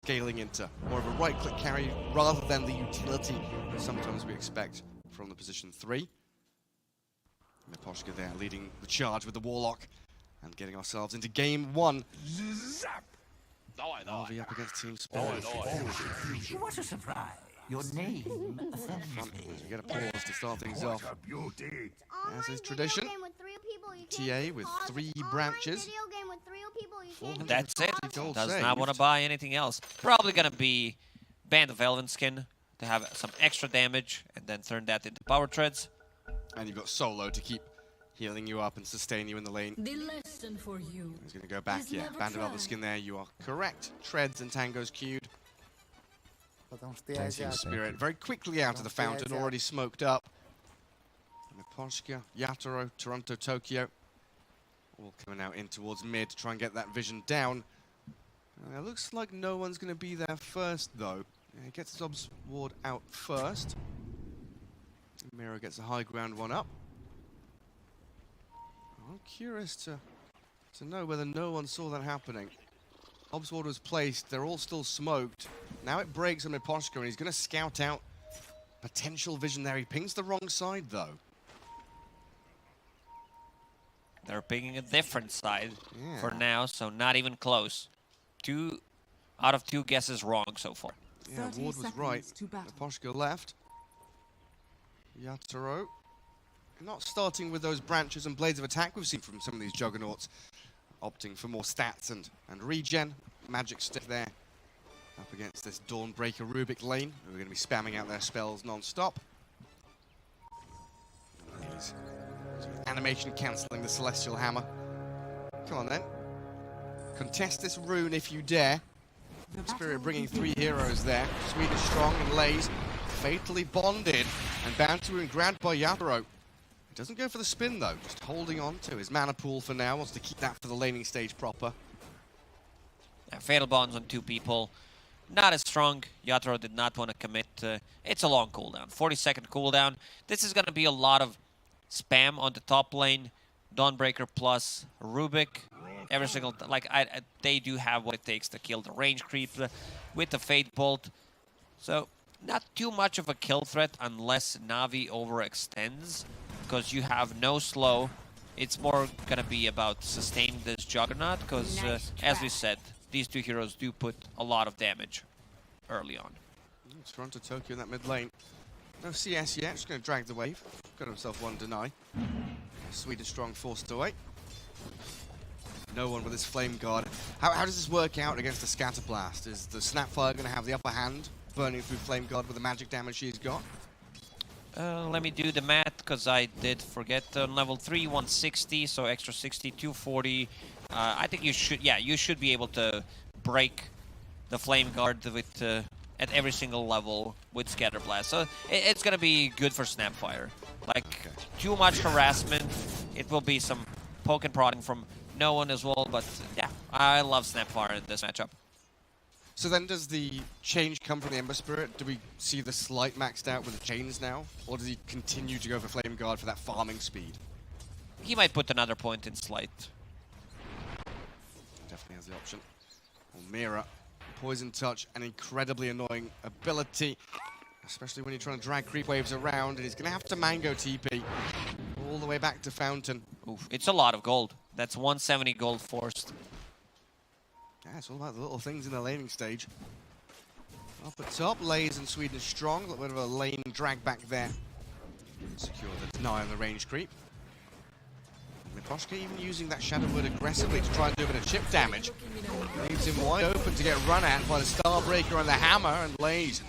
scaling into more of a right-click carry rather than the utility that sometimes we expect from the position 3. Miposhka there leading the charge with the Warlock and getting ourselves into game 1. Harvey up against Team Spirit. What a surprise! Your name offends me. We get a pause to start things off. As is tradition, TA with 3 branches. That's it. Gold Does saved. not want to buy anything else. Probably going to be Band of Elven Skin to have some extra damage and then turn that into power treads. And you've got Solo to keep healing you up and sustain you in the lane. The lesson for you. He's going to go back, yeah. Band of Elven Skin there, you are correct. Treads and Tangos queued. Team Spirit very quickly out of the fountain, already smoked up. Miposhka, Yatoro, Toronto, Tokyo. All coming out in towards mid to try and get that vision down. It looks like no one's going to be there first, though. Yeah, gets Zob's ward out first. Miro gets a high ground one up. I'm curious to know whether no one saw that happening. Zob's ward was placed. They're all still smoked. Now it breaks on Miposhka, and he's going to scout out potential vision there. He pings the wrong side, though. They're picking a different side Yeah. for now, so not even close. 2 out of 2 guesses wrong so far. Yeah, Ward was right. Miposhka left. Yatoro. Not starting with those branches and blades of attack we've seen from some of these juggernauts. Opting for more stats and regen. Magic stick there. Up against this Dawnbreaker Rubik lane. Who are going to be spamming out their spells non-stop. Animation cancelling the Celestial Hammer. Come on then. Contest this rune if you dare. Spirit bringing 3 heroes there. Swedish Strong and Lays fatally bonded and bound to and grabbed by Yatoro. He doesn't go for the spin though, just holding on to his mana pool for now. Wants to keep that for the laning stage proper. Yeah, fatal bonds on 2 people. Not as strong. Yatoro did not want to commit. It's a long cooldown. 40-second cooldown. This is going to be a lot of spam on the top lane. Dawnbreaker plus Rubik. Every single... they do have what it takes to kill the range creep with the Fate Bolt. So, not too much of a kill threat unless Navi overextends. Because you have no slow. It's more going to be about sustaining this Juggernaut. Because, as we said, these 2 heroes do put a lot of damage early on. Toronto, Tokyo in that mid lane. No CS yet, just going to drag the wave. Got himself 1 deny. Swedish Strong forced away. No one with his Flame Guard. How does this work out against the Scatter Blast? Is the Snapfire going to have the upper hand, burning through Flame Guard with the magic damage she's got? Let me do the math, because I did forget. Level 3, 160, so extra 60, 240. I think you should be able to break the Flame Guard with at every single level with Scatter Blast. So it's going to be good for Snapfire. Like, too much harassment. It will be some poke and prodding from no one as well, but yeah, I love Snapfire in this matchup. So then does the change come from the Ember Spirit? Do we see the Slight maxed out with the chains now? Or does he continue to go for Flame Guard for that farming speed? He might put another point in Slight. Definitely has the option. Mira, Poison Touch, an incredibly annoying ability. Especially when you're trying to drag creep waves around, and he's going to have to Mango TP all the way back to Fountain. Oof, it's a lot of gold. That's 170 gold forced. Yeah, it's all about the little things in the laning stage. Up at top, Lays and Swedish Strong. A little bit of a lane drag back there. Secure the deny on the range creep. Miposhka even using that Shadow Word aggressively to try and do a bit of chip damage. Leaves him wide open to get run at by the Starbreaker and the Hammer, and Lays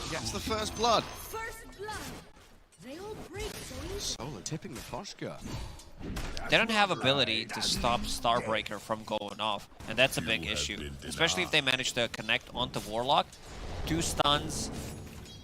gets the first blood. Solar tipping Miposhka. They don't have ability to stop Starbreaker from going off, and that's a big issue. Especially if they manage to connect onto Warlock. 2 stuns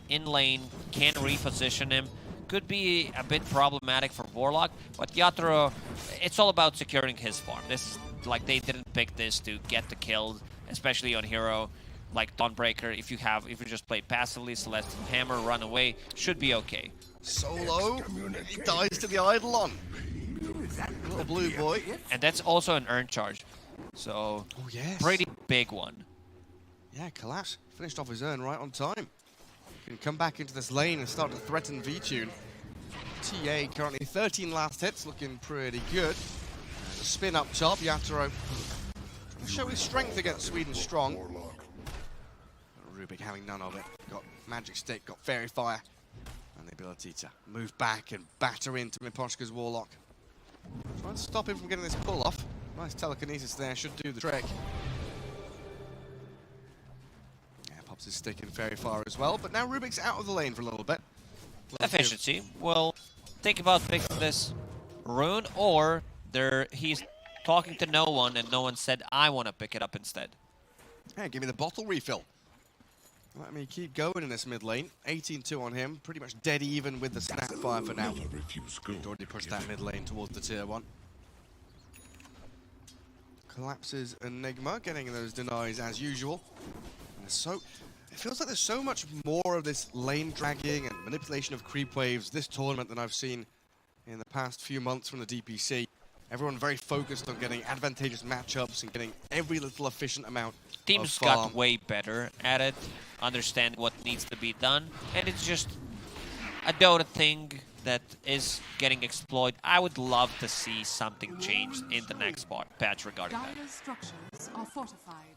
in lane, can reposition him. Could be a bit problematic for Warlock, but Yatoro, it's all about securing his farm. This is like, they didn't pick this to get the kill, especially on hero like Dawnbreaker. If you just play passively, Celestial Hammer, run away, should be okay. Solo, he dies to the Eidolon. Little blue boy. And that's also an earn charge. So, yes. pretty big one. Yeah, Collapse finished off his urn right on time. Can come back into this lane and start to threaten V-Tune. TA currently 13 last hits, looking pretty good. There's a spin up top, Yatoro trying to show his strength against Sweden Strong. Rubik having none of it. Got Magic Stick, got Fairy Fire, and the ability to move back and batter into Miposhka's Warlock. Trying to stop him from getting this pull off. Nice telekinesis there, should do the trick. Yeah, pops his stick in Fairy Fire as well, but now Rubik's out of the lane for a little bit. Efficiency. Well, think about picking this rune, or he's talking to no one, and no one said, I want to pick it up instead. Yeah, give me the bottle refill. Let me keep going in this mid lane. 18-2 on him, pretty much dead even with the Snapfire for now. He'd already pushed that mid lane towards the tier 1. Collapses Enigma, getting those denies as usual. And so, it feels like there's so much more of this lane dragging and manipulation of creep waves this tournament than I've seen in the past few months from the DPC. Everyone very focused on getting advantageous matchups and getting every little efficient amount. Teams got way better at it, understand what needs to be done, and it's just a Dota thing that is getting exploited. I would love to see something changed in the next patch regarding that. Dire's structures are fortified.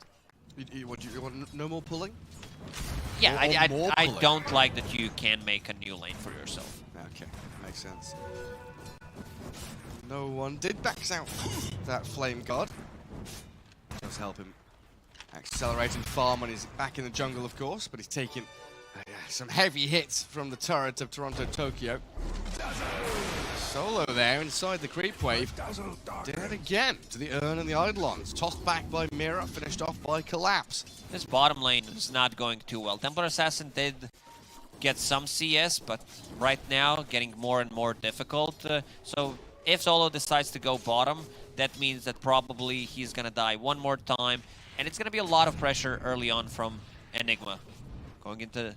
You want no more pulling? Yeah, Or I pulling? don't like that you can make a new lane for yourself. Okay, makes sense. No one did back out that Flame God. Does help him accelerate and farm when he's back in the jungle, of course, but he's taking some heavy hits from the turret of Toronto Tokyo. Solo there inside the creep wave. Did it again to the urn and the Eidolons. Tossed back by Mira, finished off by Collapse. This bottom lane is not going too well. Templar Assassin did get some CS, but right now getting more and more difficult. So if Solo decides to go bottom, that means that probably he's gonna die one more time, and it's gonna be a lot of pressure early on from Enigma. Going into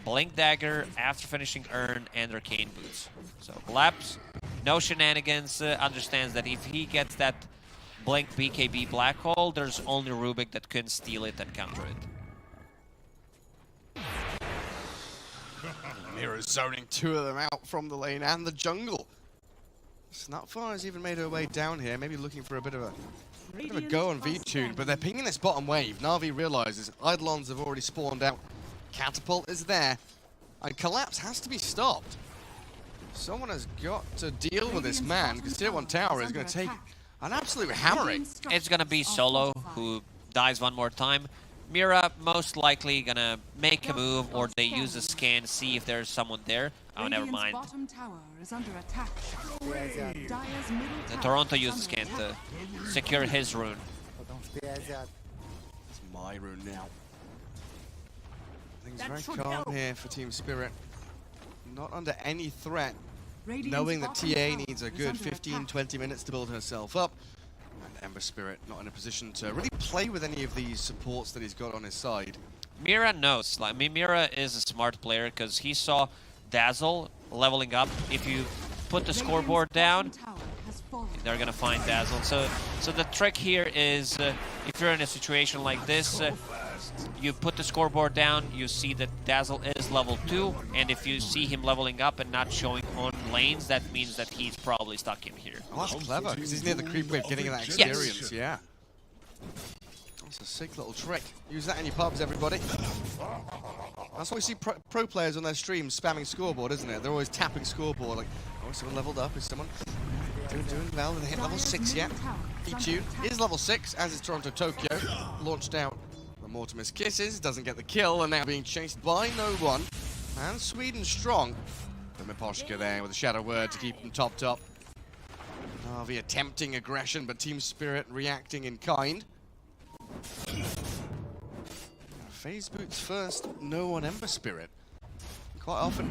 Blink Dagger after finishing Urn and Arcane Boots. So Collapse, no shenanigans, understands that if he gets that Blink BKB Black Hole, there's only Rubik that can steal it and counter it. Mira's zoning 2 of them out from the lane and the jungle. Snapfire has even made her way down here, maybe looking for a bit of a go on V-Tune, but they're pinging this bottom wave. Na'Vi realizes Eidolons have already spawned out. Catapult is there, and Collapse has to be stopped. Someone has got to deal with this man, because Tier 1 Tower is going to take an absolute hammering. It's going to be Solo who dies one more time. Mira most likely going to make a move, or they use a scan, see if there's someone there. Oh, never mind. Bottom tower is under attack. The Toronto used a scan to secure his rune. It's my rune now. Things very calm here for Team Spirit. Not under any threat, knowing that TA needs a good 15-20 minutes to build herself up. And Ember Spirit not in a position to really play with any of these supports that he's got on his side. Mira knows. I mean, Mira is a smart player because he saw Dazzle leveling up. If you put the scoreboard down, they're gonna find Dazzle. So the trick here is, if you're in a situation like this, you put the scoreboard down, you see that Dazzle is level 2, and if you see him leveling up and not showing on lanes, that means that he's probably stuck in here. Oh, that's clever, because he's near the creep wave getting that experience, yeah. That's a sick little trick. Use that in your pubs, everybody. That's why we see pro players on their streams spamming scoreboard, isn't it? They're always tapping scoreboard, like, oh, someone leveled up, is someone doing well, and they hit level 6 yet. V-Tune is level 6, as is Toronto Tokyo. Launched out the Mortimer's Kisses, doesn't get the kill, and now being chased by no one. And Sweden strong. But Miposhka there with a Shadow Word to keep them topped up. Na'Vi attempting aggression, but Team Spirit reacting in kind. Phase Boots first, no on Ember Spirit. Quite often,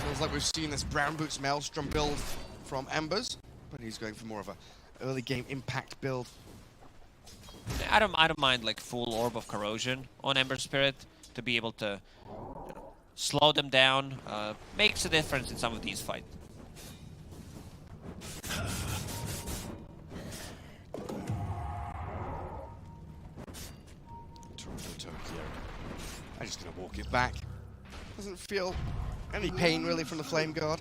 feels like we've seen this Brown Boots Maelstrom build from Embers, but he's going for more of a early game impact build. I don't mind like full Orb of Corrosion on Ember Spirit to be able to slow them down. Makes a difference in some of these fights. Toronto I'm just going to walk it back. Doesn't feel any pain really from the Flame Guard.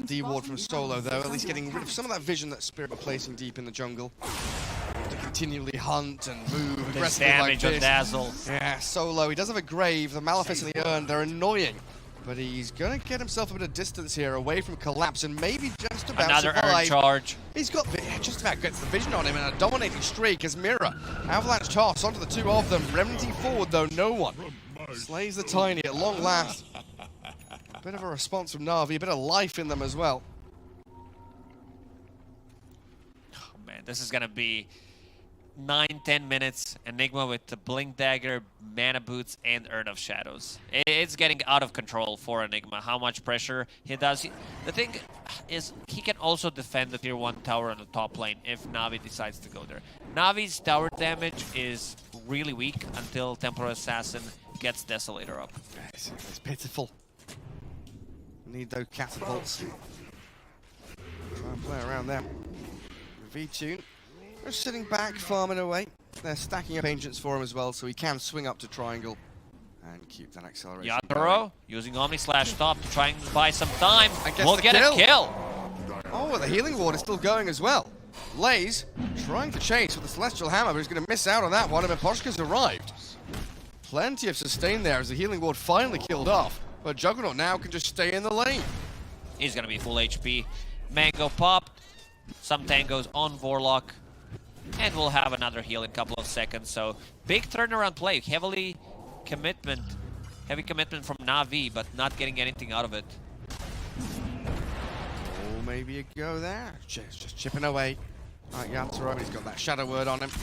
D-ward from Solo though, at least getting rid of some of that vision that Spirit were placing deep in the jungle. To continually hunt and move This aggressively damage like on this. Dazzle. Yeah, Solo, he does have a grave, the Malefice and the Urn, they're annoying. But he's going to get himself a bit of distance here, away from Collapse, and maybe just about Another Urn survive. charge. He's got just about gets the vision on him and a dominating streak as Mira. Avalanche toss onto the two of them. Remnanting forward though, no one. Slays the Tiny at long last. A bit of a response from Na'Vi, a bit of life in them as well. Oh man, this is gonna be 9-10 minutes. Enigma with the Blink Dagger, Mana Boots, and Urn of Shadows. It's getting out of control for Enigma, how much pressure he does. The thing is, he can also defend the tier 1 tower on the top lane if Na'Vi decides to go there. Na'Vi's tower damage is really weak until Temporal Assassin gets Desolator up. It's pitiful. Need those catapults. Try and play around them. V-Tune. They're sitting back, farming away. They're stacking up Ancients for him as well, so he can swing up to Triangle and keep that acceleration. Yatoro using Omni Slash top to try and buy some time. We'll the get a kill. Oh, the Healing Ward is still going as well. Lays trying to chase with the Celestial Hammer, but he's going to miss out on that one, and Miposhka's arrived. Plenty of sustain there as the Healing Ward finally killed off, but Juggernaut now can just stay in the lane. He's going to be full HP. Mango popped. Some tangos on Vorlock. And we'll have another heal in a couple of seconds. So big turnaround play. Heavy commitment from Na'Vi, but not getting anything out of it. Oh, maybe a go there. Just chipping away. Right, Yatoro, he's got that Shadow Word on him. So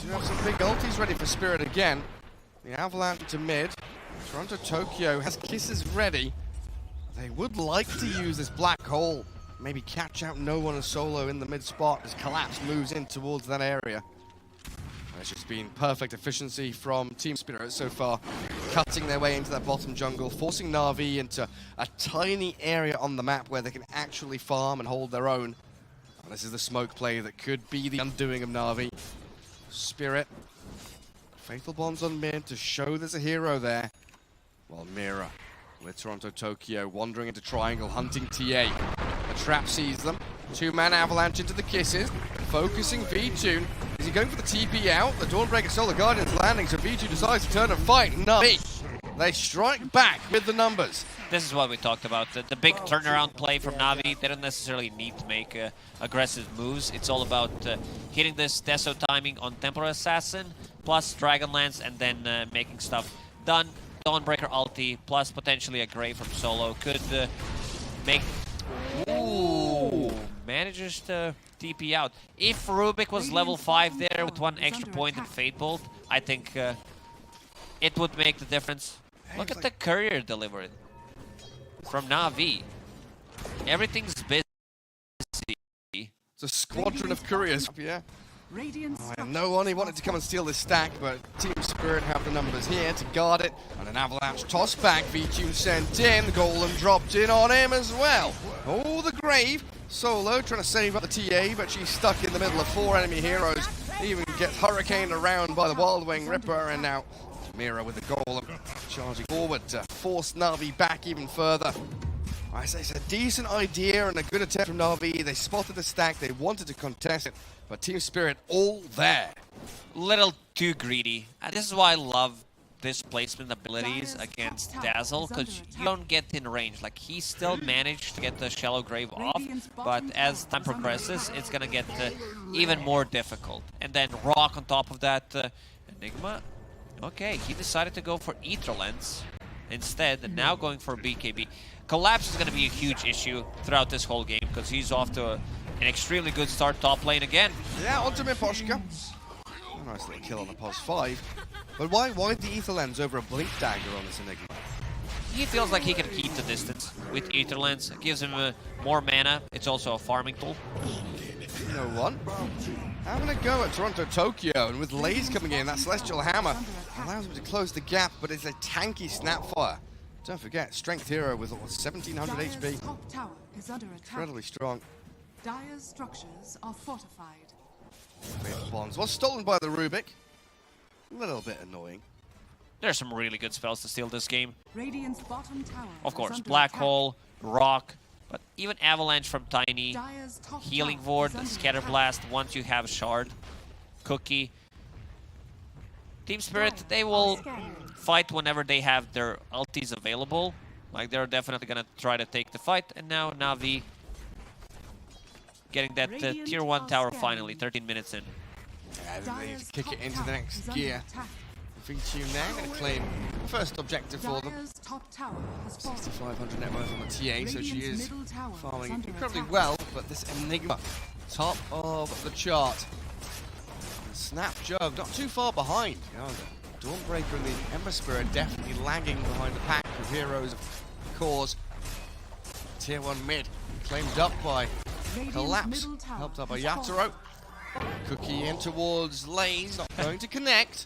you have some big ultis ready for Spirit again. The Avalanche to mid. Toronto Tokyo has kisses ready. They would like to use this black hole. Maybe catch out no one and Solo in the mid spot as Collapse moves in towards that area. There's just been perfect efficiency from Team Spirit so far, cutting their way into that bottom jungle, forcing Na'Vi into a tiny area on the map where they can actually farm and hold their own. And this is the smoke play that could be the undoing of Na'Vi. Spirit, Fatal Bonds on mid to show there's a hero there. While Mira with Toronto Tokyo wandering into Triangle, hunting TA. The trap sees them. Two-man Avalanche into the kisses. Focusing V2. Is he going for the TP out? The Dawnbreaker Solar Guardian's landing, so V2 decides to turn and fight. Na'Vi. They strike back with the numbers. This is what we talked about. The big turnaround play from Na'Vi. They don't necessarily need to make aggressive moves. It's all about hitting this Deso timing on Temporal Assassin, plus Dragonlance, and then making stuff done. Dawnbreaker ulti, plus potentially a Grave from Solo could make... Ooh! Manages to TP out. If Rubik was level 5 there with one extra point in Fate Bolt, I think it would make the difference. Look at the courier delivery from Na'Vi. Everything's busy. It's a squadron of couriers. Yeah. Oh, no one, he wanted to come and steal this stack, but Team Spirit have the numbers here to guard it. And an Avalanche toss back, V-Tune sent in, the Golem dropped in on him as well. Oh, the Grave. Solo trying to save up the TA, but she's stuck in the middle of 4 enemy heroes. Even gets hurricaned around by the Wild Wing Ripper, and now Mira with the Golem charging forward to force Na'Vi back even further. I say it's a decent idea and a good attempt from Na'Vi. They spotted the stack, they wanted to contest it, but Team Spirit all there. Little too greedy. This is why I love this placement abilities against Dazzle, because you don't get in range. Like, he still managed to get the Shallow Grave off, but as time progresses, it's gonna get even more difficult. And then Rock on top of that. Enigma, okay, he decided to go for Ether Lens instead, and now going for BKB. Collapse is going to be a huge issue throughout this whole game because he's off to an extremely good start top lane again. Yeah, onto Miposhka. A nice little kill on the pos 5. But why the Ether Lens over a Blink Dagger on this Enigma? He feels like he can keep the distance with Ether Lens. It gives him more mana. It's also a farming tool. You know what? Having a go at Toronto Tokyo, and with Lays coming in, that Celestial Hammer allows him to close the gap, but it's a tanky Snapfire. Don't forget, Strength Hero with 1700 HP. Top tower is under attack. Incredibly strong. Dire's structures are fortified. Fatal Bonds was stolen by the Rubik. A little bit annoying. There's some really good spells to steal this game. Radiant's bottom tower Of is course, under Black attack. Hole, Rock, but even Avalanche from Tiny, Dire's top Healing tower Ward, is under Scatter attack. Blast once you have Shard, Cookie. Team Spirit, they will fight whenever they have their ultis available. Like, they're definitely gonna try to take the fight. And now Na'Vi getting that Radiant tier 1 tower are finally, scanning. 13 minutes in. Yeah, they Dire's kick top it into the tower next is under gear. attack. V2 now going to claim first objective for them. Dire's top tower has fallen. 6,500 net worth on the TA, so she Radiant's is middle tower is farming under incredibly attack. well, but this Enigma, top of the chart. And Snap Jug, not too far behind. You know, the Dawnbreaker and the Ember Spirit definitely lagging behind the pack of heroes of cause. Tier 1 mid, claimed up by Radiant's Collapse, middle tower helped up by has fallen. Yatoro. Cookie in towards Lays, not going to connect.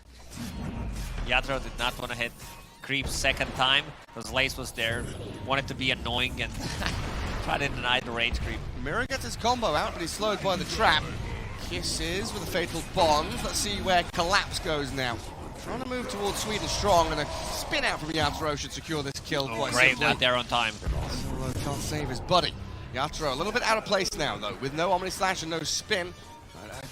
Yatoro did not want to hit Creep second time, because Lace was there, wanted to be annoying and tried to deny the range creep. Mirror gets his combo out, but he's slowed by the trap. Kisses with a fatal bond. Let's see where Collapse goes now. Trying to move towards Sweden strong, and a spin out from Yatoro should secure this kill quite Grave simply. not there on time. Solo can't save his buddy. Yatoro a little bit out of place now, though, with no Omni Slash and no spin.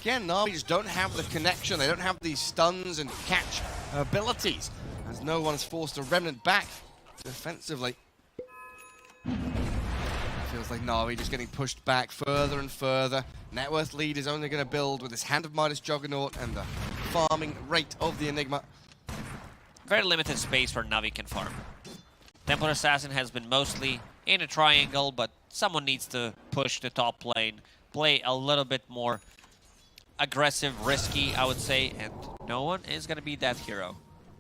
Again, Na'Vi just don't have the connection. They don't have these stuns and catch abilities, as no one's forced a Remnant back defensively. Feels like Na'Vi just getting pushed back further and further. Net worth lead is only going to build with this Hand of Midas Juggernaut and the farming rate of the Enigma. Very limited space where Na'Vi can farm. Templar Assassin has been mostly in a triangle, but someone needs to push the top lane, play a little bit more aggressive, risky, I would say, and no one is going to be that hero.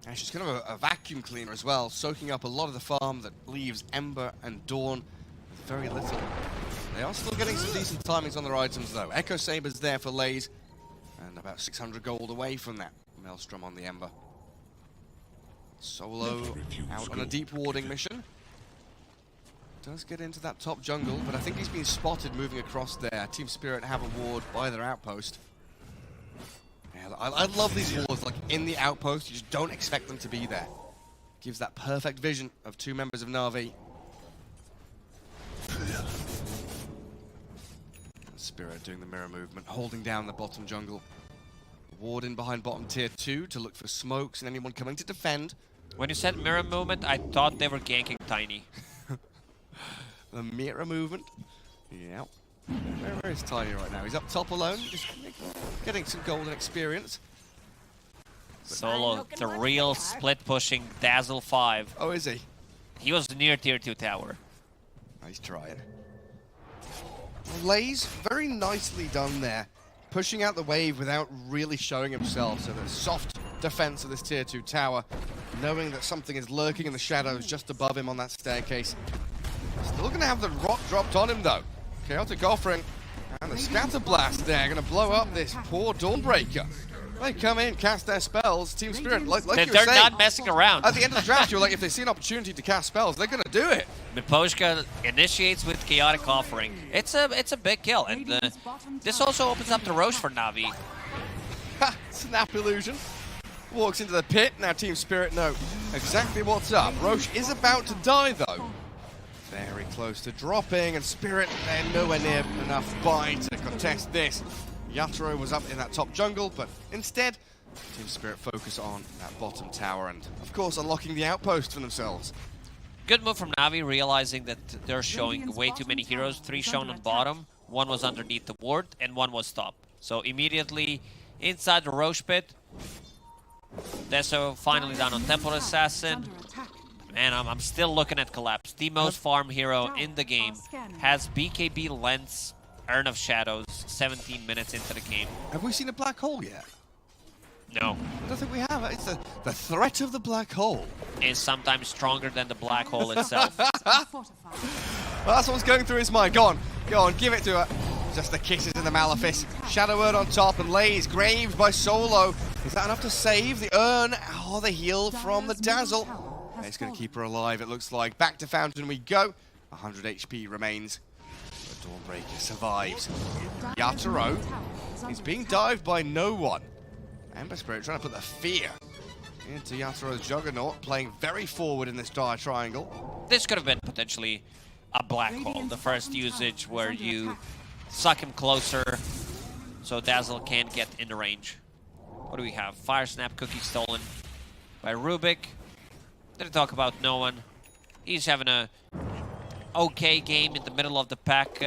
And she's kind of a vacuum cleaner as well, soaking up a lot of the farm that leaves Ember and Dawn with very little. They are still getting some decent timings on their items though. Echo Saber's there for Lays, and about 600 gold away from that Maelstrom on the Ember. Solo out on a deep warding mission. Does get into that top jungle, but I think he's been spotted moving across there. Team Spirit have a ward by their outpost. Yeah, I love these wards, like in the outpost, you just don't expect them to be there. Gives that perfect vision of two members of Na'Vi. Spirit doing the mirror movement, holding down the bottom jungle. Ward in behind bottom tier 2 to look for smokes and anyone coming to defend. When you said mirror movement, I thought they were ganking Tiny. The mirror movement. Yeah. Where is Tiny right now? He's up top alone, just getting some golden experience. Solo, the real split pushing Dazzle 5. Oh, is he? He was near tier 2 tower. Oh, he's trying. Lays, very nicely done there. Pushing out the wave without really showing himself. So the soft defense of this tier 2 tower, knowing that something is lurking in the shadows just above him on that staircase. Still going to have the rock dropped on him though. Chaotic Offering and the Scatter Blast there, going to blow up this poor Dawnbreaker. They come in, cast their spells. Team Spirit, like you were They're saying, not messing around. at the end of the draft, you were like, if they see an opportunity to cast spells, they're going to do it. Miposhka initiates with Chaotic Offering. It's a big kill, and this also opens up the Roche for Na'Vi. Ha! Snap illusion. Walks into the pit. Now Team Spirit know exactly what's up. Roche is about to die though. Very close to dropping, and Spirit, they're nowhere near enough buy to contest this. Yatoro was up in that top jungle, but instead, Team Spirit focus on that bottom tower and, of course, unlocking the outpost for themselves. Good move from Na'Vi, realizing that they're showing way too many heroes. 3 shown on bottom, 1 was underneath the ward, and 1 was top. So immediately inside the Roche pit, Deso finally down on Temple Assassin. Man, I'm still looking at Collapse. The most farm hero in the game. Has BKB Lens, Urn of Shadows, 17 minutes into the game. Have we seen a black hole yet? No. I don't think we have. It's the threat of the black hole. Is sometimes stronger than the black hole itself. Well, that's what's going through his mind. Go on, give it to her. Just the kisses and the Malefice. Shadow Urn on top and Lays, graved by Solo. Is that enough to save the Urn? Oh, the heal from the Dazzle. It's going to keep her alive, it looks like. Back to Fountain we go. 100 HP remains. The Dawnbreaker survives. Yatoro is being dived by no one. Ember Spirit trying to put the fear into Yataro's Juggernaut, playing very forward in this dire triangle. This could have been potentially a black hole. The first usage where you suck him closer so Dazzle can't get in the range. What do we have? Fire Snap Cookie stolen by Rubik. Didn't talk about no one. He's having a okay game in the middle of the pack.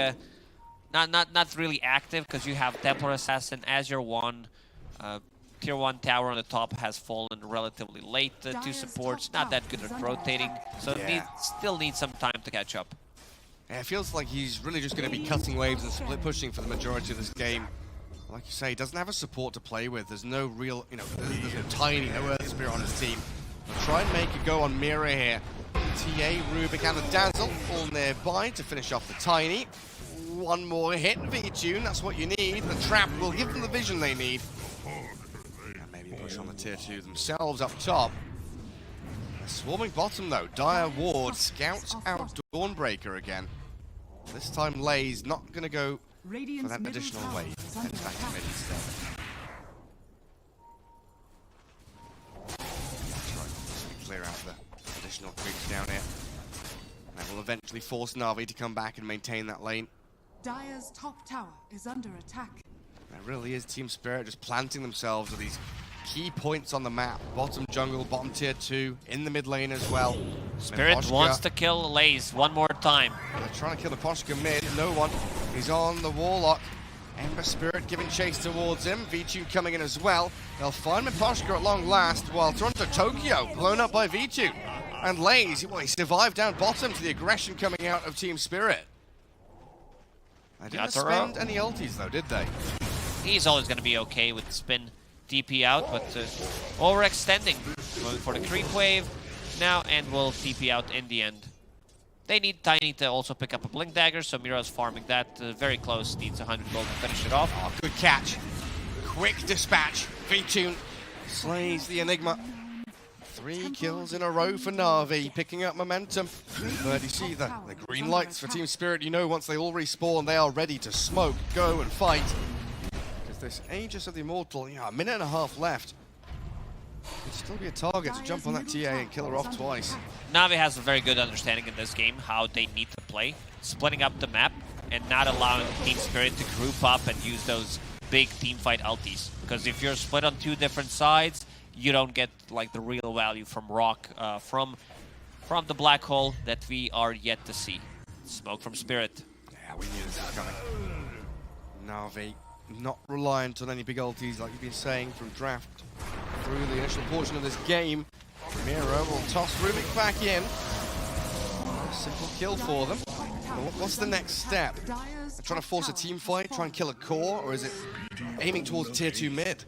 Not really active because you have Templar Assassin as your one. Tier 1 tower on the top has fallen relatively late. Two supports, not that good at rotating, so still needs some time to catch up. Yeah, it feels like he's really just going to be cutting waves and split pushing for the majority of this game. Like you say, he doesn't have a support to play with. There's no real, there's no Tiny, no Earth Spirit on his team. They'll try and make a go on Mira here. TA, Rubik and the Dazzle all nearby to finish off the Tiny. One more hit, V-Tune, that's what you need. The trap will give them the vision they need. And maybe push on the tier 2 themselves up top. They're swarming bottom though. Dire Ward scouts out Dawnbreaker again. This time Lay's not going to go for that additional wave. Heads back to mid instead. That's right, just clear out the additional creeps down here. That will eventually force Na'Vi to come back and maintain that lane. Dire's top tower is under attack. That really is Team Spirit just planting themselves at these key points on the map. Bottom jungle, bottom tier 2, in the mid lane as well. Spirit wants to kill Laze one more time. They're trying to kill the Poshka mid, no one. He's on the Warlock. Ember Spirit giving chase towards him. V-Tune coming in as well. They'll find Miposhka at long last, while Toronto Tokyo blown up by V-Tune. And Laze, well, he survived down bottom to the aggression coming out of Team Spirit. They didn't spend any ultis though, did they? He's always going to be okay with spin TP out, but overextending. Going for the creep wave now, and will TP out in the end. They need Tiny to also pick up a Blink Dagger, so Mira's farming that. Very close, needs 100 gold to finish it off. Oh, good catch. Quick dispatch. V-Tune slays the Enigma. 3 kills in a row for Na'Vi, picking up momentum. But you see the green lights for Team Spirit. You know once they all respawn, they are ready to smoke, go and fight. Because this Aegis of the Immortal, a minute and a half left. Could still be a target to jump on that TA and kill her off twice. Na'Vi has a very good understanding in this game how they need to play, splitting up the map and not allowing Team Spirit to group up and use those big teamfight ultis. Because if you're split on 2 different sides, you don't get like the real value from Rock, from the black hole that we are yet to see. Smoke from Spirit. Yeah, we knew this was coming. Na'Vi not reliant on any big ultis like you've been saying from draft through the initial portion of this game. Mira will toss Rubik back in. A simple kill for them. But what's the next step? They're trying to force a team fight, try and kill a core, or is it aiming towards tier 2 mid?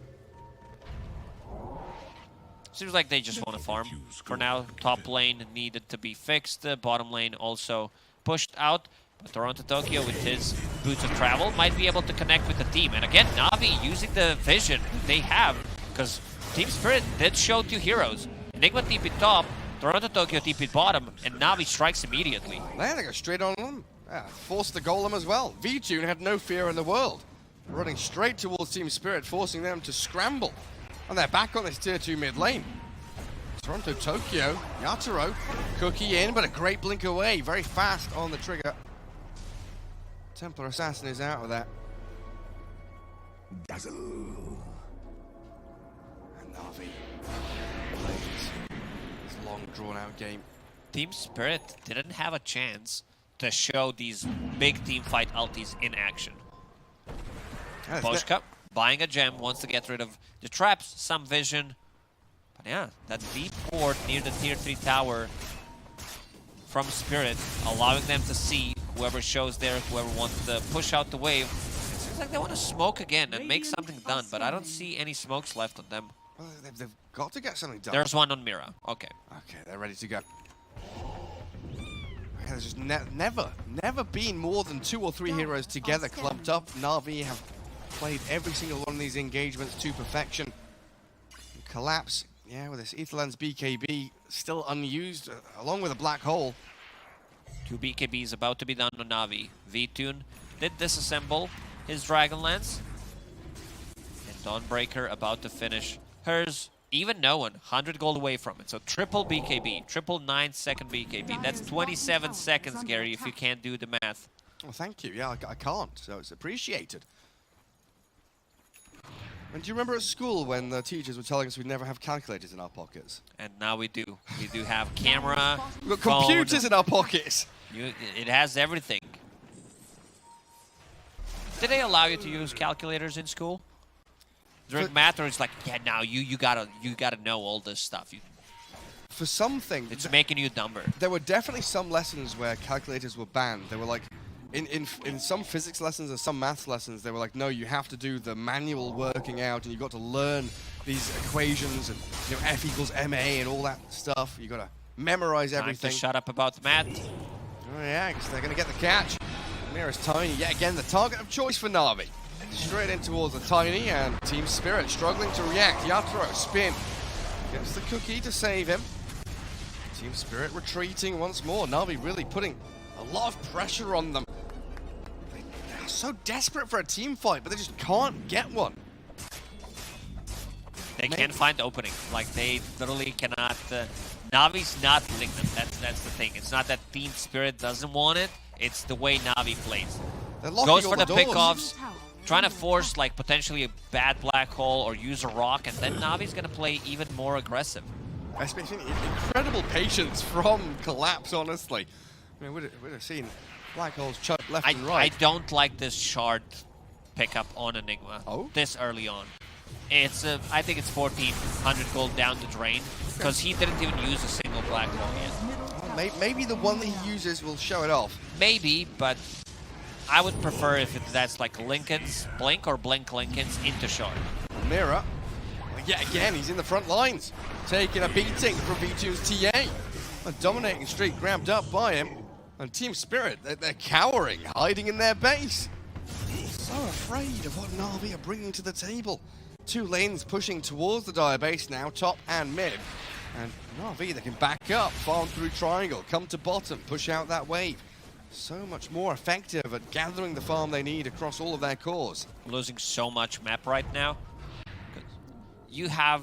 Seems like they just want to farm. For now, top lane needed to be fixed. Bottom lane also pushed out. But Toronto Tokyo, with his boots of travel, might be able to connect with the team. And again, Na'Vi using the vision they have. Because Team Spirit did show 2 heroes. Enigma TP'd top, Toronto Tokyo TP'd bottom, and Na'Vi strikes immediately. There they go straight on them. Forced the golem as well. V-Tune had no fear in the world. Running straight towards Team Spirit, forcing them to scramble. And they're back on this tier 2 mid lane. Toronto Tokyo, Yataro, Cookie in, but a great blink away. Very fast on the trigger. Templar Assassin is out of that. Dazzle. And Na'Vi plays this long drawn-out game. Team Spirit didn't have a chance to show these big team fight ultis in action. Poshka buying a gem, wants to get rid of the traps, some vision. But yeah, that deep ward near the tier 3 tower from Spirit, allowing them to see whoever shows there, whoever wants to push out the wave. It seems like they want to smoke again and make something done, but I don't see any smokes left on them. Well, they've got to get something done. There's one on Mira. Okay. Okay, they're ready to go. There's just never been more than 2 or 3 heroes together clumped up. Na'Vi have played every single one of these engagements to perfection. Collapse, yeah, with this Etherland's BKB still unused, along with a black hole. 2 BKBs about to be done on Na'Vi. V-Tune did disassemble his Dragonlance. And Dawnbreaker about to finish hers. Even no one, 100 gold away from it. So triple BKB, triple 9-second BKB. That's 27 seconds, Gary, if you can't do the math. Well, thank you. Yeah, I can't, so it's appreciated. And do you remember at school when the teachers were telling us we'd never have calculators in our pockets? And now we do. We do have camera, We've got phone. computers in our pockets. It has everything. Did they allow you to use calculators in school? During math, or it's like, yeah, now you gotta know all this stuff. For something, It's making you dumber. there were definitely some lessons where calculators were banned. They were like, in some physics lessons or some maths lessons, they were like, no, you have to do the manual working out, and you've got to learn these equations and F equals ma and all that stuff. You got to memorize everything. Time to shut up about the math. Oh yeah, because they're going to get the catch. Mira's Tiny, yet again, the target of choice for Na'Vi. Straight in towards the Tiny, and Team Spirit struggling to react. Yatoro, spin. Gets the cookie to save him. Team Spirit retreating once more. Na'Vi really putting a lot of pressure on them. They're so desperate for a team fight, but they just can't get one. They can't find opening. Like, they literally cannot... Navi's not Malignant. That's the thing. It's not that Team Spirit doesn't want it. It's the way Na'Vi plays. They're locking Goes all for the doors. pickoffs, trying to force, like, potentially a bad black hole or use a rock, and then Navi's going to play even more aggressive. Especially incredible patience from Collapse, honestly. I mean, we'd have seen black holes chucked left and right. I don't like this shard pickup on Enigma this early on. It's I think it's 1,400 gold down the drain because he didn't even use a single black hole yet. Well, maybe the one that he uses will show it off. Maybe, but I would prefer if that's like Lincoln's Blink or Blink Lincoln's into shard. Mira, yet again, he's in the front lines, taking a beating from V2's TA. A dominating streak grabbed up by him. And Team Spirit, they're cowering, hiding in their base. So afraid of what Na'Vi are bringing to the table. Two lanes pushing towards the Dire base now, top and mid. And Na'Vi, they can back up, farm through triangle, come to bottom, push out that wave. So much more effective at gathering the farm they need across all of their cores. Losing so much map right now. You have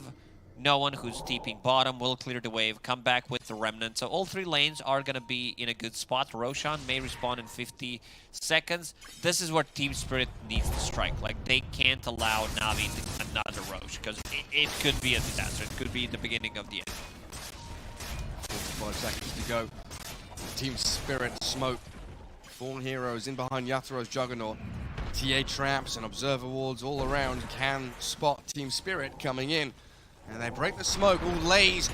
no one who's TPing bottom, will clear the wave, come back with the remnant. So all three lanes are going to be in a good spot. Roshan may respawn in 50 seconds. This is where Team Spirit needs to strike. Like, they can't allow Na'Vi another Rosh, because it could be a disaster. It could be the beginning of the end. 45 seconds to go. Team Spirit smoke. 4 heroes in behind Yatoro's Juggernaut. TA traps and observer wards all around can spot Team Spirit coming in. And they break the smoke. Ooh, Lays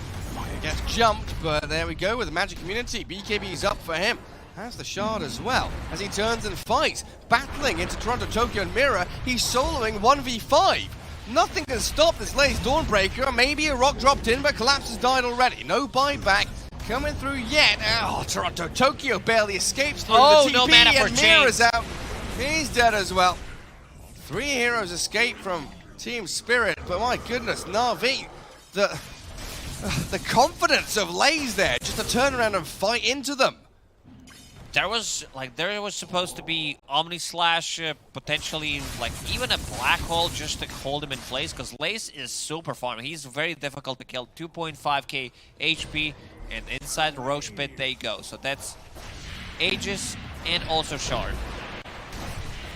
gets jumped, but there we go with the Magic Community. BKB's up for him. Has the shard as well, as he turns and fights. Battling into Toronto, Tokyo, and Mira. He's soloing 1v5. Nothing can stop this Lays Dawnbreaker. Maybe a rock dropped in, but Collapse has died already. No buyback coming through yet. Oh, Toronto, Tokyo barely escapes through the TP, no mana for and Mira's out. He's dead as well. 3 heroes escape from Team Spirit, but my goodness, Na'Vi, the confidence of Lays there, just to turn around and fight into them. There was supposed to be Omni Slash, potentially like even a black hole just to hold him in place, because Lays is super farming. He's very difficult to kill, 2.5k HP, and inside the Roche pit they go. So that's Aegis and also Shard.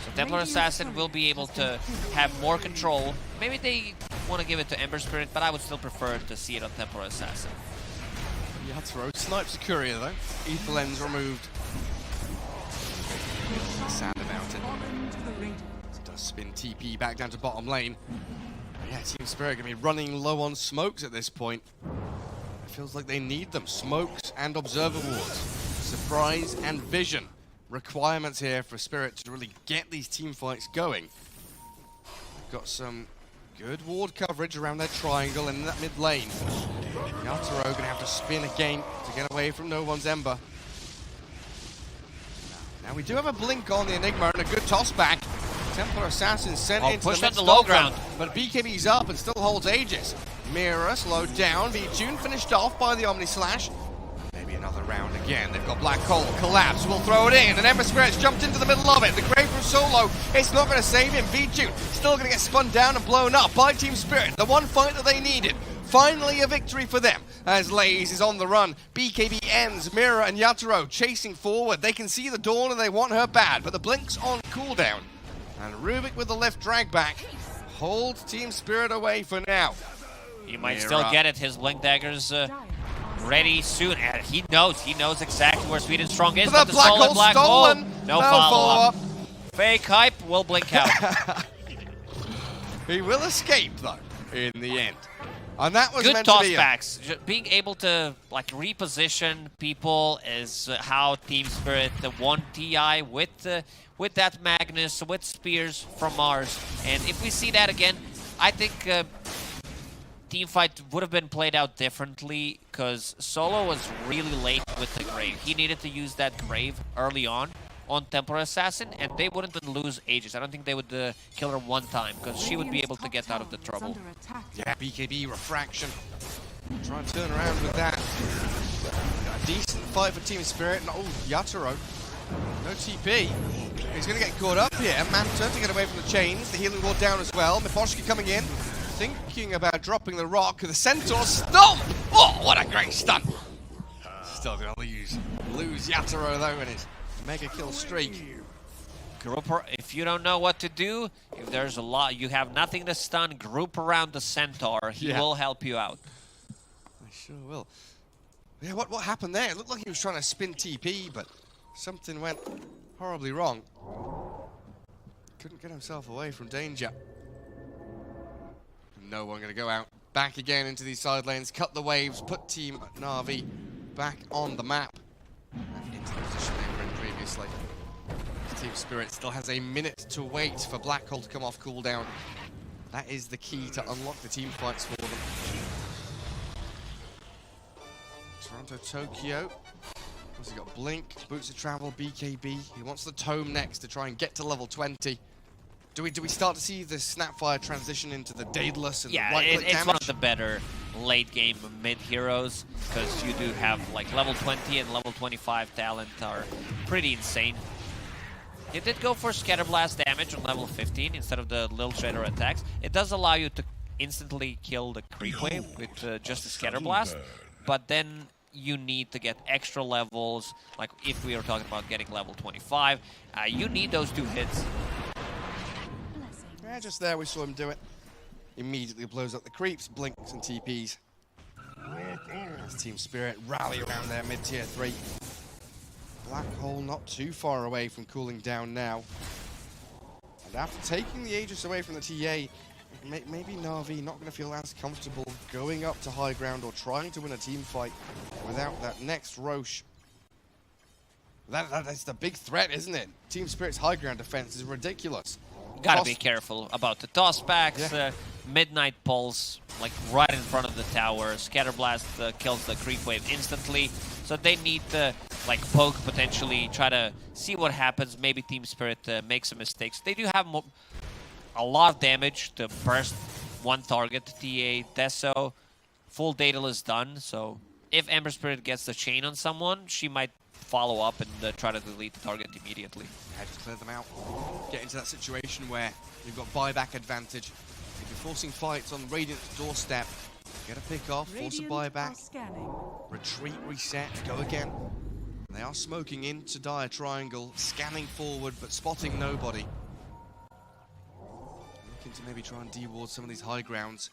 So Templar Assassin will be able to have more control. Maybe they want to give it to Ember Spirit, but I would still prefer to see it on Templar Assassin. Yatoro snipes the courier though. Ether lens removed. Sad about it. Does spin TP back down to bottom lane. Yeah, Team Spirit gonna be running low on smokes at this point. It feels like they need them. Smokes and observer wards. Surprise and vision. Requirements here for Spirit to really get these team fights going. Got some good ward coverage around their triangle and in that mid lane. Yatoro gonna have to spin again to get away from no one's Ember. Now we do have a blink on the Enigma and a good toss back. Templar Assassin sent into pushed the on the low ground. but BKB's up and still holds Aegis. Mira slowed down. V-Tune finished off by the Omni Slash. Maybe another round again. They've got Black Hole. Collapse will throw it in. And Ember Spirit's jumped into the middle of it. The Grave from Solo. It's not going to save him. V-Tune still going to get spun down and blown up by Team Spirit. The one fight that they needed. Finally a victory for them as Lays is on the run. BKB ends, Mira and Yatoro chasing forward. They can see the Dawn and they want her bad, but the Blink's on cooldown. And Rubik with the left drag back holds Team Spirit away for now. He might still get it. His Blink Dagger's ready soon. And he knows exactly where Sweden Strong is. But the black hole stolen. No follow-up. Fake hype will blink out. He will escape though in the end. And that was good meant to be tossbacks. Being able to like reposition people is how Team Spirit won TI with that Magnus, with Spears from Mars. And if we see that again, I think teamfight would have been played out differently because Solo was really late with the Grave. He needed to use that Grave early on Temporary Assassin, and they wouldn't lose Aegis. I don't think they would kill her one time, because she would be able to get out of the trouble. Yeah, BKB Refraction. Try and turn around with that. A decent fight for Team Spirit. And, oh, Yatoro. No TP. He's going to get caught up here. Manta to get away from the chains. The healing ward down as well. Miposhki coming in. Thinking about dropping the rock. The Centaur stomp! Oh, what a great stun! Still going to lose Yatoro, though, in his mega kill streak. Group, if you don't know what to do, if there's a lot, you have nothing to stun, group around the Centaur. He will help you out. I sure will. Yeah, what happened there? It looked like he was trying to spin TP, but something went horribly wrong. Couldn't get himself away from danger. No one going to go out. Back again into these side lanes, cut the waves, put Team Na'Vi back on the map. And into the position they were in previously. Team Spirit still has a minute to wait for Black Hole to come off cooldown. That is the key to unlock the team fights for them. Toronto, Tokyo. What's he got? Blink, Boots of Travel, BKB. He wants the Tome next to try and get to level 20. Do we start to see the Snapfire transition into the Daedalus and right-click damage? It's one of the better late game mid heroes, because you do have like level 20 and level 25 talent are pretty insane. It did go for Scatterblast damage on level 15 instead of the Lil Shredder attacks. It does allow you to instantly kill the creep wave with just a Scatterblast, but then you need to get extra levels. Like if we are talking about getting level 25, you need those 2 hits. Yeah, just there we saw him do it. Immediately blows up the creeps, blinks and TPs. As Team Spirit rally around their mid-tier 3. Black Hole not too far away from cooling down now. And after taking the Aegis away from the TA, maybe Na'Vi not going to feel as comfortable going up to high ground or trying to win a team fight without that next Roche. That's the big threat, isn't it? Team Spirit's high ground defense is ridiculous. Gotta be careful about the tossbacks. Yeah. Midnight Pulse, like right in front of the tower. Scatterblast kills the creep wave instantly. So they need to like poke, potentially try to see what happens. Maybe Team Spirit makes some mistakes. They do have a lot of damage to burst one target. TA, Deso, full Daedalus done. So if Ember Spirit gets the chain on someone, she might follow up and try to delete the target immediately. Had to clear them out. Get into that situation where you've got buyback advantage. If you're forcing fights on Radiant's doorstep, get a pick off, force a buyback, retreat, reset, go again. They are smoking into Dire Triangle, scanning forward but spotting nobody. Looking to maybe try and de-ward some of these high grounds.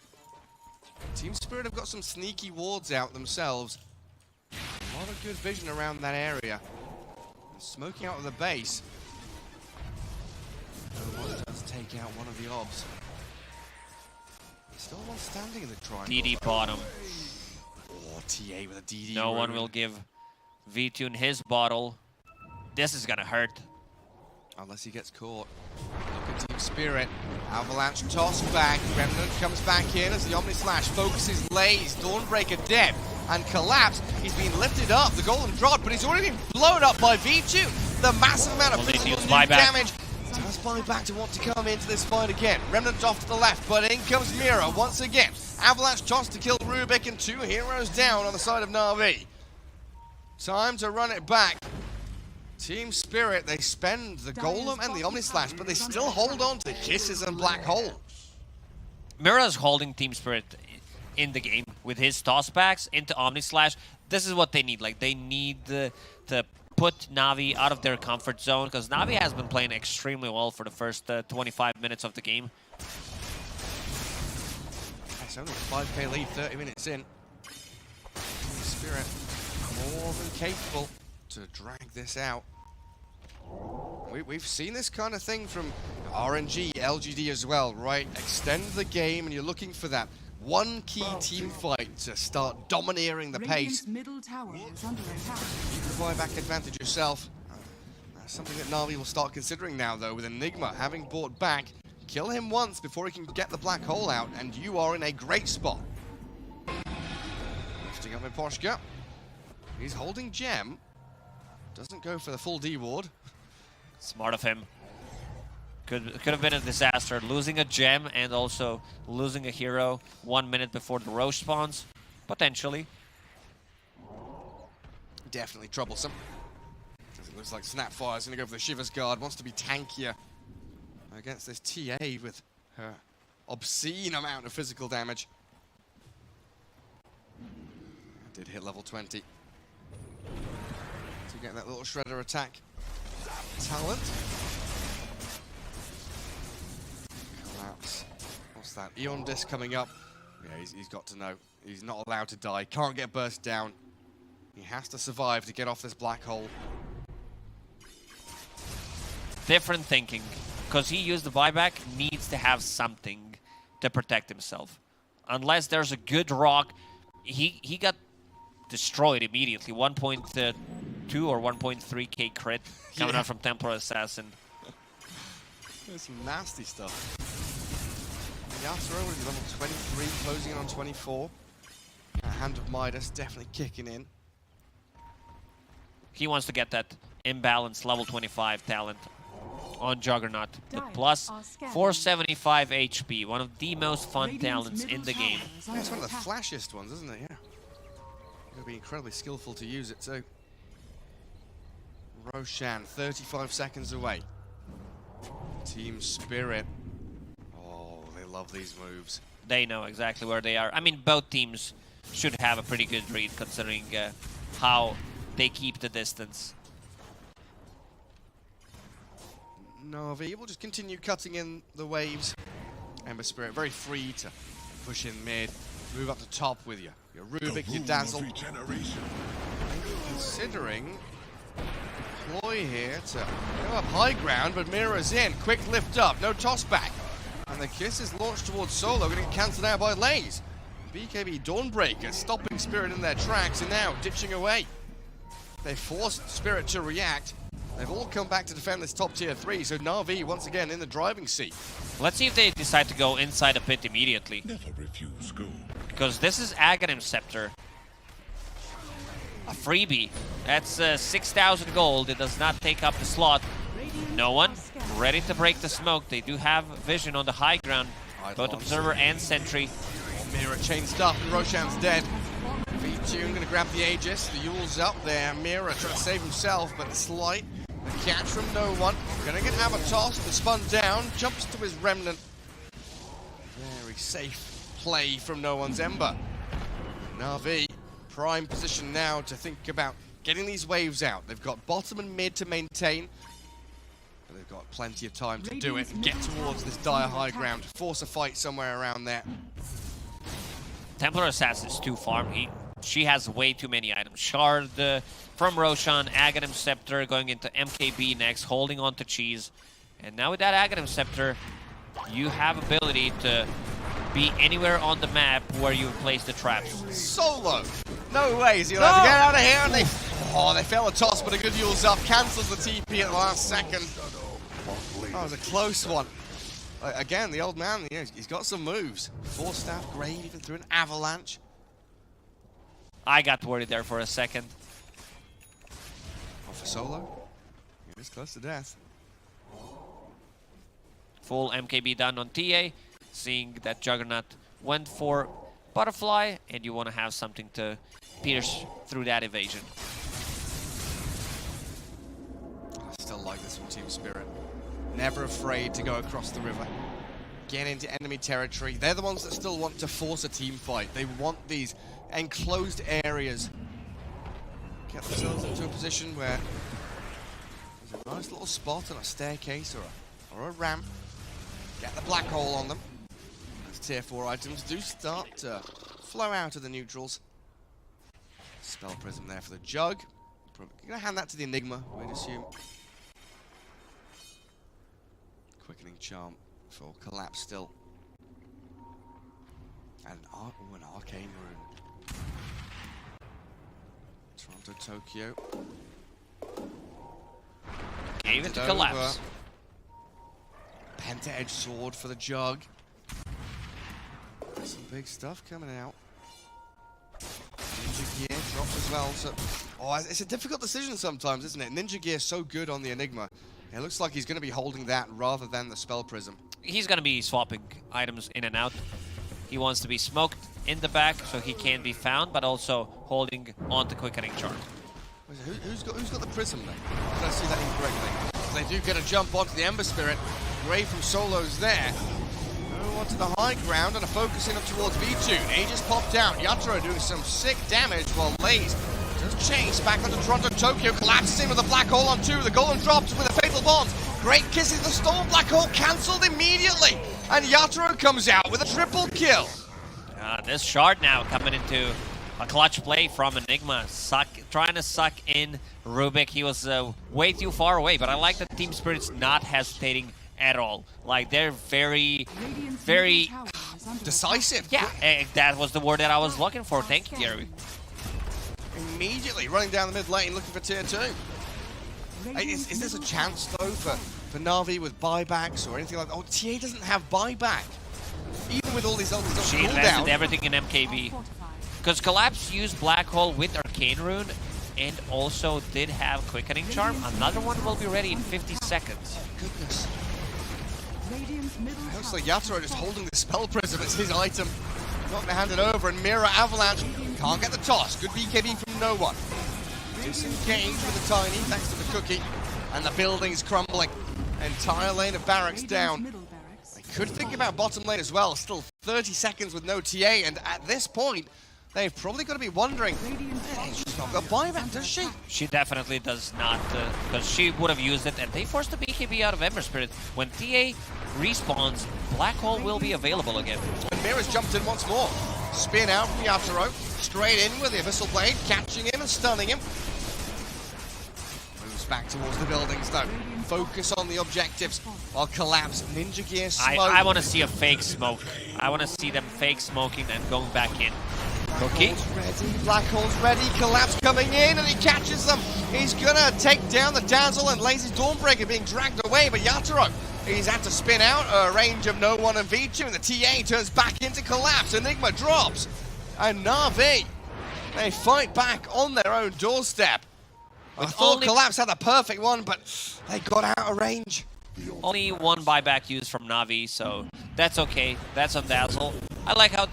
Team Spirit have got some sneaky wards out themselves. A lot of good vision around that area. Smoking out of the base. No one does take out one of the obs. There's still one standing in the triangle. DD bottom. Oh, TA with a DD. No one will give V-Tune his bottle. This is gonna hurt. Unless he gets caught. Look at Team Spirit. Avalanche toss back. Remnant comes back in as the Omni Slash focuses Lays. Dawnbreaker dead and collapsed. He's been lifted up, the golden rod, but he's already been blown up by V-Tune. The massive amount of physical damage. Does buyback to want to come into this fight again. Remnant off to the left, but in comes Mira once again. Avalanche toss to kill Rubik and 2 heroes down on the side of Na'Vi. Time to run it back. Team Spirit, they spend the Golem and the Omni Slash, but they still hold on to Kisses and Black Hole. Mira's holding Team Spirit in the game with his tossbacks into Omni Slash. This is what they need. Like, they need to put Na'Vi out of their comfort zone, because Na'Vi has been playing extremely well for the first 25 minutes of the game. It's only a 5k lead, 30 minutes in. Spirit more than capable to drag this out. We've seen this kind of thing from RNG, LGD as well, right? Extend the game, and you're looking for that one key team fight to start domineering the pace. Radiant's middle tower is under attack. You can buy back advantage yourself. That's something that Na'Vi will start considering now, though, with Enigma having bought back. Kill him once before he can get the black hole out, and you are in a great spot. Lifting up Miposhka. He's holding Gem. Doesn't go for the full D ward. Smart of him. Could have been a disaster. Losing a gem and also losing a hero 1 minute before the Roche spawns. Potentially. Definitely troublesome. It looks like Snapfire's going to go for the Shivers Guard. Wants to be tankier against this TA with her obscene amount of physical damage. Did hit level 20. To get that little shredder attack. Talent. Collapse. What's that? Eon Disc coming up. Yeah, he's got to know. He's not allowed to die. Can't get burst down. He has to survive to get off this black hole. Different thinking. Because he used the buyback, needs to have something to protect himself. Unless there's a good rock, he got destroyed immediately. 1.2 or 1.3k crit coming out from Templar Assassin. There's some nasty stuff. Yasuo with level 23, closing in on 24. Hand of Midas definitely kicking in. He wants to get that imbalanced level 25 talent on Juggernaut. The plus 475 HP, one of the most fun talents in the game. Yeah, it's one of the flashiest ones, isn't it? Yeah. You'll be incredibly skillful to use it too. Roshan, 35 seconds away. Team Spirit. Oh, they love these moves. They know exactly where they are. I mean, both teams should have a pretty good read considering how they keep the distance. Na'Vi will just continue cutting in the waves. Ember Spirit very free to push in mid, move up to top with you. Your Rubik, your Dazzle. Considering ploy here to go up high ground, but Mira's in. Quick lift up, no toss back. And the kiss is launched towards Solo, getting cancelled out by Lays. BKB Dawnbreaker stopping Spirit in their tracks and now ditching away. They forced Spirit to react. They've all come back to defend this top tier 3, so Na'Vi once again in the driving seat. Let's see if they decide to go inside the pit immediately. Never refuse gold. Because this is Aghanim Scepter. A freebie. That's 6,000 gold. It does not take up the slot. No one ready to break the smoke. They do have vision on the high ground. Both Observer and Sentry. Mira chainsed up and Roshan's dead. V-Tune gonna grab the Aegis. The Yule's up there. Mira trying to save himself, but the slight. The catch from no one. Gonna get Avatos, but spun down. Jumps to his Remnant. Very safe play from no one's Ember. Na'Vi, prime position now to think about getting these waves out. They've got bottom and mid to maintain. But they've got plenty of time to do it and get towards this dire high ground. Force a fight somewhere around there. Templar Assassin is too farm. She has way too many items. Shard from Roshan, Aghanim Scepter going into MKB next, holding on to Cheese. And now with that Aghanim Scepter, you have ability to be anywhere on the map where you place the traps. Solo! No way is he allowed to get out of here, and they fail a toss, but a good Yule's up, cancels the TP at the last second. That was a close one. Again, the old man, he's got some moves. 4-staff grade, even through an avalanche. I got worried there for a second. Oh, for Solo? He was close to death. Full MKB done on TA. Seeing that Juggernaut went for Butterfly, and you want to have something to pierce through that evasion. I still like this from Team Spirit. Never afraid to go across the river. get into enemy territory. They're the ones that still want to force a team fight. They want these enclosed areas. Get themselves into a position where there's a nice little spot on a staircase or a ramp. Get the black hole on them. As tier 4 items do start to flow out of the neutrals. Spell Prism there for the Jug. Probably gonna hand that to the Enigma, we'd assume. Quickening Charm for Collapse still. And an Arcane Rune. Toronto, Tokyo. Gave it to Collapse. Penta-Edge Sword for the Jug. Some big stuff coming out. Ninja Gear drop as well. So, it's a difficult decision sometimes, isn't it? Ninja Gear so good on the Enigma. It looks like he's going to be holding that rather than the Spell Prism. He's going to be swapping items in and out. He wants to be smoked in the back so he can be found, but also holding on to Quickening Charm. Who's got the Prism then? Did I see that incorrectly? So they do get a jump onto the Ember Spirit. Gray from Solo's there. Onto the high ground and are focusing up towards V2. Aegis popped out. Yatoro doing some sick damage while Lays does chase back onto Toronto. Tokyo collapses in with a black hole on 2. The golem drops with a fatal bond. Great kisses the storm. Black hole cancelled immediately. And Yatoro comes out with a triple kill. This shard now coming into a clutch play from Enigma. Trying to suck in Rubik. He was way too far away, but I like that Team Spirit's not hesitating at all. Like, they're very decisive. Yeah, that was the word that I was looking for. Thank you, Gary. Immediately running down the mid lane looking for tier 2. Hey, is this a chance though for Na'Vi with buybacks or anything like that? Oh, TA doesn't have buyback. Even with all these others on She cooldown. invested everything in MKB. Because Collapse used Black Hole with Arcane Rune and also did have Quickening Charm. Another one will be ready in 50 seconds. Goodness. Looks like Yatoro just holding the Spell Prism as his item. Not going to hand it over, and Mirror Avalanche can't get the toss. Good BKB from no one. Disengaged with a tiny, thanks to the cookie. And the building's crumbling. Entire lane of barracks down. They could think about bottom lane as well. Still 30 seconds with no TA, and at this point, they've probably got to be wondering, she's not got buyback, does she? She definitely does not, because she would have used it, and they forced the BKB out of Ember Spirit. When TA respawns, Black Hole will be available again. And Mirror's jumped in once more. Spin out from Yatoro, straight in with the Abyssal Blade, catching him and stunning him. Moves back towards the buildings though. Focus on the objectives while Collapse, Ninja Gear, smoke. I want to see a fake smoke. I want to see them fake smoking and going back in. Cookie. Black Hole's ready, Collapse coming in, and he catches them. He's gonna take down the Dazzle, and Lazy's Dawnbreaker being dragged away, but Yatoro, he's had to spin out a range of no one and V2, and the TA turns back into Collapse. Enigma drops, and Na'Vi, they fight back on their own doorstep. I thought Collapse had the perfect one, but they got out of range. Only one buyback used from Na'Vi, so that's okay. That's on Dazzle. I like how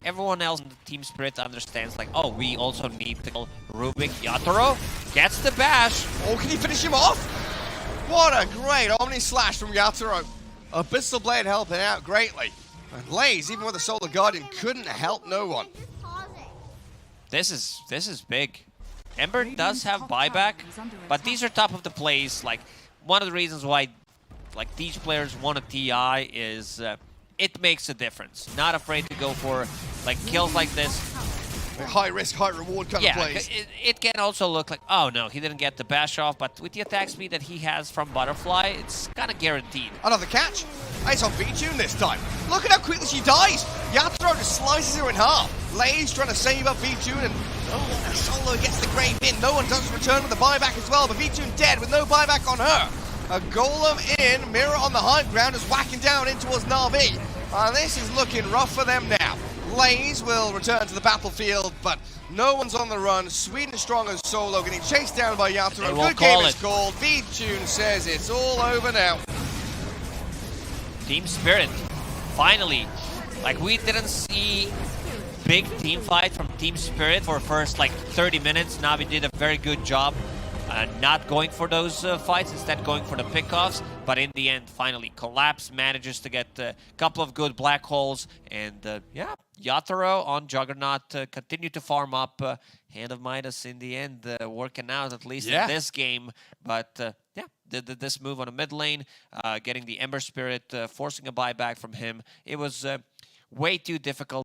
everyone else in the Team Spirit understands, like, oh, we also need to kill Rubik. Yatoro gets the bash. Oh, can he finish him off? What a great Omni Slash from Yatoro. Abyssal Blade helping out greatly. And Lays, even with the Solar Guardian, couldn't help no one. This is big. Ember does have buyback, but these are top of the plays. Like, one of the reasons why like these players want a TI is it makes a difference. Not afraid to go for like kills like this. High risk, high reward kind of plays. It can also look like, oh no, he didn't get the bash off, but with the attack speed that he has from Butterfly, it's kind of guaranteed. Another catch. It's on V-Tune this time. Look at how quickly she dies. Yatoro just slices her in half. Lay's trying to save up V-Tune, and Solo gets the great bin. No one does return with the buyback as well, but V-Tune dead with no buyback on her. A golem in, Mirror on the high ground is whacking down in towards Na'Vi. And this is looking rough for them now. Lays will return to the battlefield, but no one's on the run. Sweet and strong as Solo, getting chased down by Yatoro. Good game is called. V-Tune says it's all over now. Team Spirit, finally. Like, we didn't see big team fight from Team Spirit for first like 30 minutes. Na'Vi did a very good job not going for those fights, instead going for the pickoffs. but in the end, finally, Collapse manages to get a couple of good black holes, and yeah, Yatoro on Juggernaut continue to farm up. Hand of Midas in the end working out, at least in this game, but yeah, this move on a mid lane, getting the Ember Spirit, forcing a buyback from him. It was way too difficult